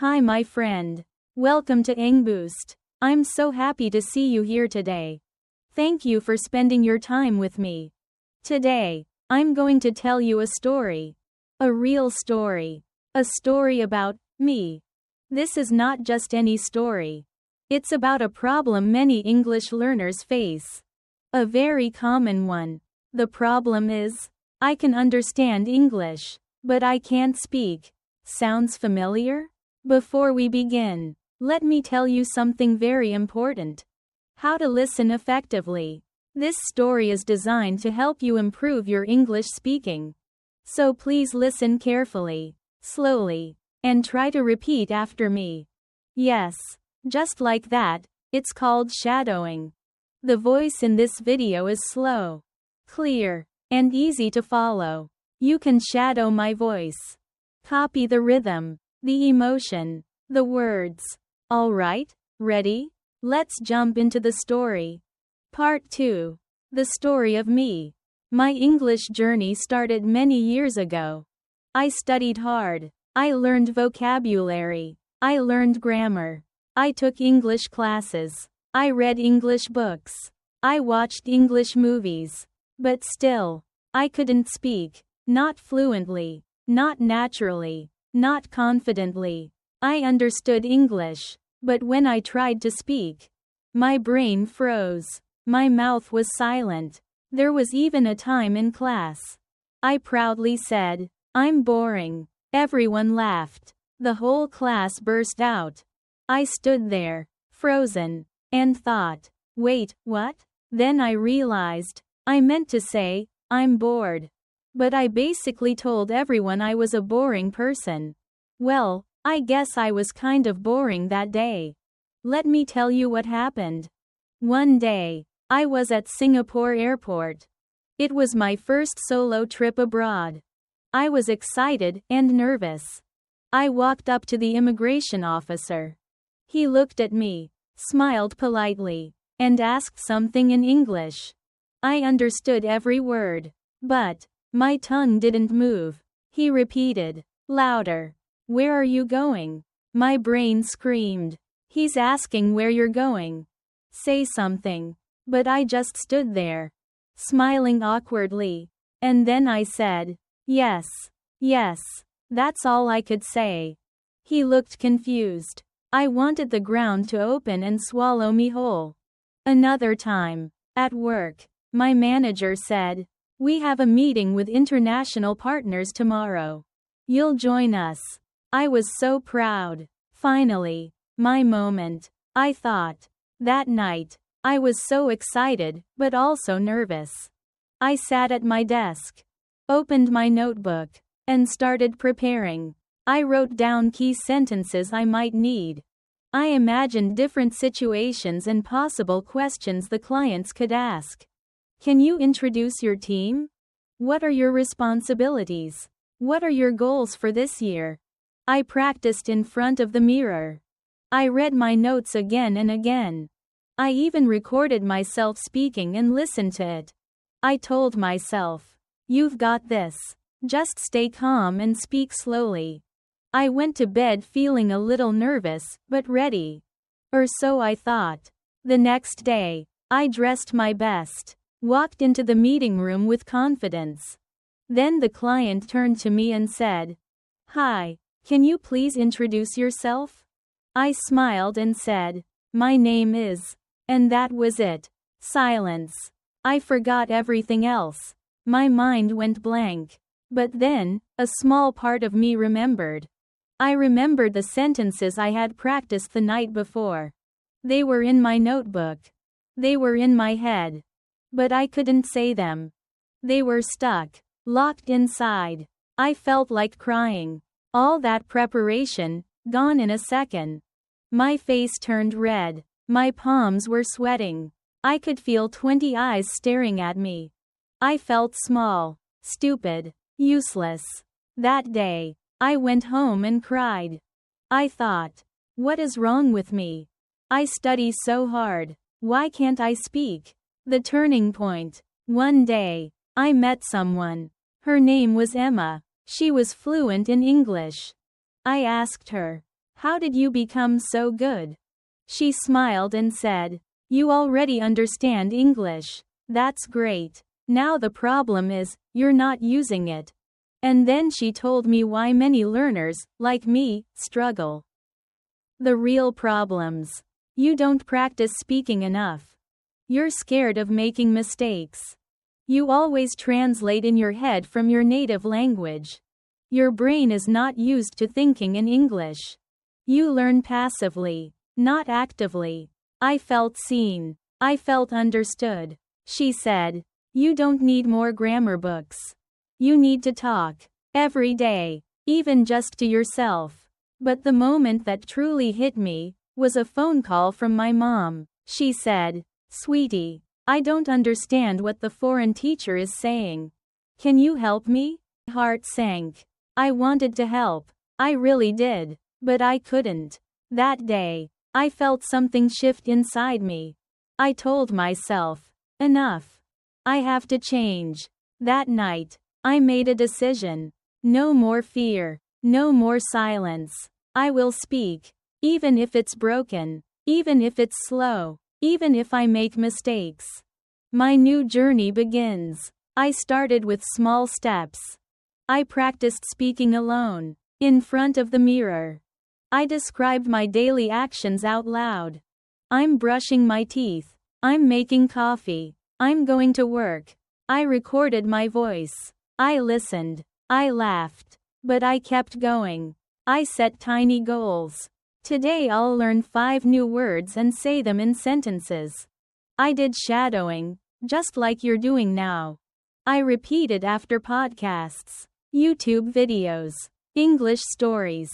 Hi, my friend. Welcome to Engboost. I'm so happy to see you here today. Thank you for spending your time with me. Today, I'm going to tell you a story. A real story. A story about me. This is not just any story. It's about a problem many English learners face. A very common one. The problem is, I can understand English, but I can't speak. Sounds familiar? Before we begin, let me tell you something very important. How to listen effectively. This story is designed to help you improve your English speaking. So please listen carefully, slowly, and try to repeat after me. Yes, just like that, it's called shadowing. The voice in this video is slow, clear, and easy to follow. You can shadow my voice. Copy the rhythm, the emotion, the words. Alright, ready? Let's jump into the story. Part 2. The story of me. My English journey started many years ago. I studied hard. I learned vocabulary. I learned grammar. I took English classes. I read English books. I watched English movies. But still, I couldn't speak. Not fluently. Not naturally. Not confidently. I understood English, but when I tried to speak, my brain froze. My mouth was silent. There was even a time in class I proudly said, "I'm boring." Everyone laughed. The whole class burst out. I stood there, frozen, and thought, wait, what? Then I realized, I meant to say, I'm bored. But I basically told everyone I was a boring person. Well, I guess I was kind of boring that day. Let me tell you what happened. One day, I was at Singapore airport. It was my first solo trip abroad. I was excited and nervous. I walked up to the immigration officer. He looked at me, smiled politely, and asked something in English. I understood every word, but my tongue didn't move. He repeated, louder, "Where are you going?" My brain screamed, "He's asking where you're going. Say something." But I just stood there, smiling awkwardly. And then I said, "Yes, yes." That's all I could say. He looked confused. I wanted the ground to open and swallow me whole. Another time, at work, my manager said, "We have a meeting with international partners tomorrow. You'll join us." I was so proud. Finally, my moment, I thought. That night, I was so excited, but also nervous. I sat at my desk, opened my notebook, and started preparing. I wrote down key sentences I might need. I imagined different situations and possible questions the clients could ask. Can you introduce your team? What are your responsibilities? What are your goals for this year? I practiced in front of the mirror. I read my notes again and again. I even recorded myself speaking and listened to it. I told myself, "You've got this. Just stay calm and speak slowly." I went to bed feeling a little nervous, but ready. Or so I thought. The next day, I dressed my best. Walked into the meeting room with confidence. Then the client turned to me and said, "Hi, can you please introduce yourself?" I smiled and said, "My name is," and that was it. Silence. I forgot everything else. My mind went blank. But then, a small part of me remembered. I remembered the sentences I had practiced the night before. They were in my notebook. They were in my head. But I couldn't say them. They were stuck, locked inside. I felt like crying. All that preparation, gone in a second. My face turned red. My palms were sweating. I could feel 20 eyes staring at me. I felt small, stupid, useless. That day, I went home and cried. I thought, what is wrong with me? I study so hard. Why can't I speak? The turning point. One day, I met someone. Her name was Emma. She was fluent in English. I asked her, How did you become so good? She smiled and said, you already understand English. That's great. Now the problem is, you're not using it. And then she told me why many learners, like me, struggle. The real problems. You don't practice speaking enough. You're scared of making mistakes. You always translate in your head from your native language. Your brain is not used to thinking in English. You learn passively, not actively. I felt seen. I felt understood. She said, you don't need more grammar books. You need to talk. Every day. Even just to yourself. But the moment that truly hit me was a phone call from my mom. She said, sweetie, I don't understand what the foreign teacher is saying. Can you help me? My heart sank. I wanted to help. I really did. But I couldn't. That day, I felt something shift inside me. I told myself, enough. I have to change. That night, I made a decision. No more fear. No more silence. I will speak. Even if it's broken. Even if it's slow. Even if I make mistakes. My new journey begins. I started with small steps. I practiced speaking alone, in front of the mirror. I described my daily actions out loud. I'm brushing my teeth. I'm making coffee. I'm going to work. I recorded my voice. I listened. I laughed. But I kept going. I set tiny goals. Today I'll learn 5 new words and say them in sentences. I did shadowing, just like you're doing now. I repeated after podcasts, YouTube videos, English stories.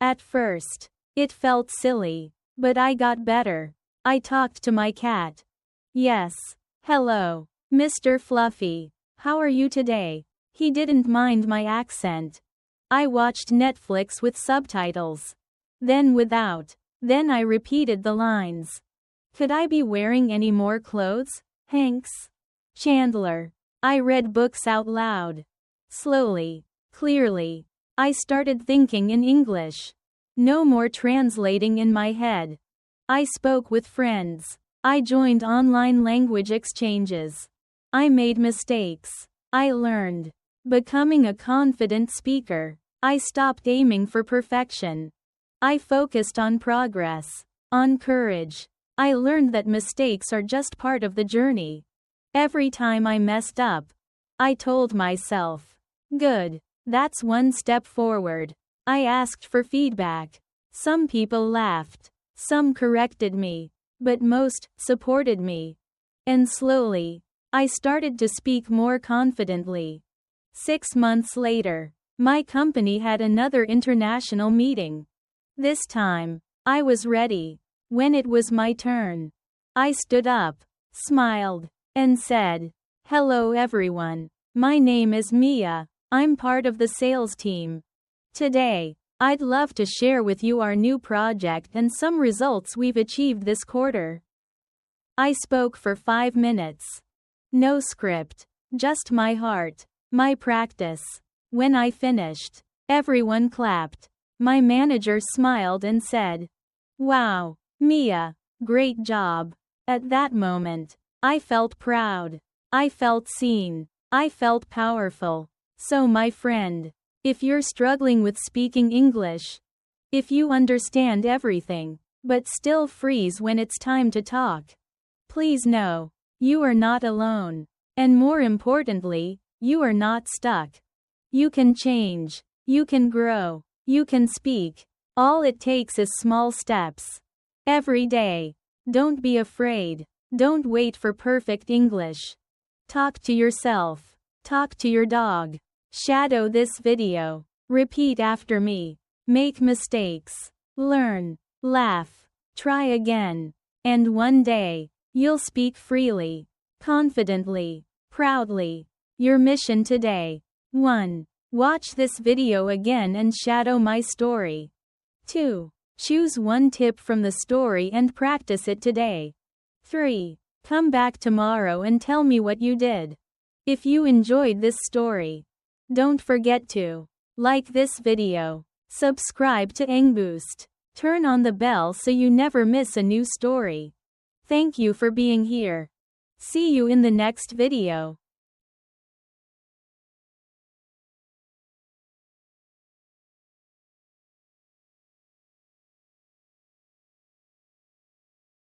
At first, it felt silly, but I got better. I talked to my cat. Yes. Hello, Mr. Fluffy. How are you today? He didn't mind my accent. I watched Netflix with subtitles. Then without. Then I repeated the lines. Could I be wearing any more clothes, Hanks? Chandler. I read books out loud. Slowly, clearly. I started thinking in English. No more translating in my head. I spoke with friends. I joined online language exchanges. I made mistakes. I learned. Becoming a confident speaker. I stopped aiming for perfection. I focused on progress. On courage. I learned that mistakes are just part of the journey. Every time I messed up, I told myself, good. That's one step forward. I asked for feedback. Some people laughed. Some corrected me. But most supported me. And slowly, I started to speak more confidently. 6 months later, my company had another international meeting. This time, I was ready. When it was my turn, I stood up, smiled, and said, hello everyone. My name is Mia. I'm part of the sales team. Today, I'd love to share with you our new project and some results we've achieved this quarter. I spoke for 5 minutes. No script, just my heart, my practice. When I finished, everyone clapped. My manager smiled and said, wow, Mia, great job. At that moment, I felt proud. I felt seen. I felt powerful. So my friend, if you're struggling with speaking English, if you understand everything, but still freeze when it's time to talk, please know, you are not alone. And more importantly, you are not stuck. You can change. You can grow. You can speak. All it takes is small steps. Every day. Don't be afraid. Don't wait for perfect English. Talk to yourself. Talk to your dog. Shadow this video. Repeat after me. Make mistakes. Learn. Laugh. Try again. And one day, you'll speak freely, confidently, proudly. Your mission today. 1. Watch this video again and shadow my story. 2. Choose one tip from the story and practice it today. 3. Come back tomorrow and tell me what you did. If you enjoyed this story, don't forget to like this video, subscribe to Engboost, Turn on the bell so you never miss a new story. Thank you for being here. See you in the next video.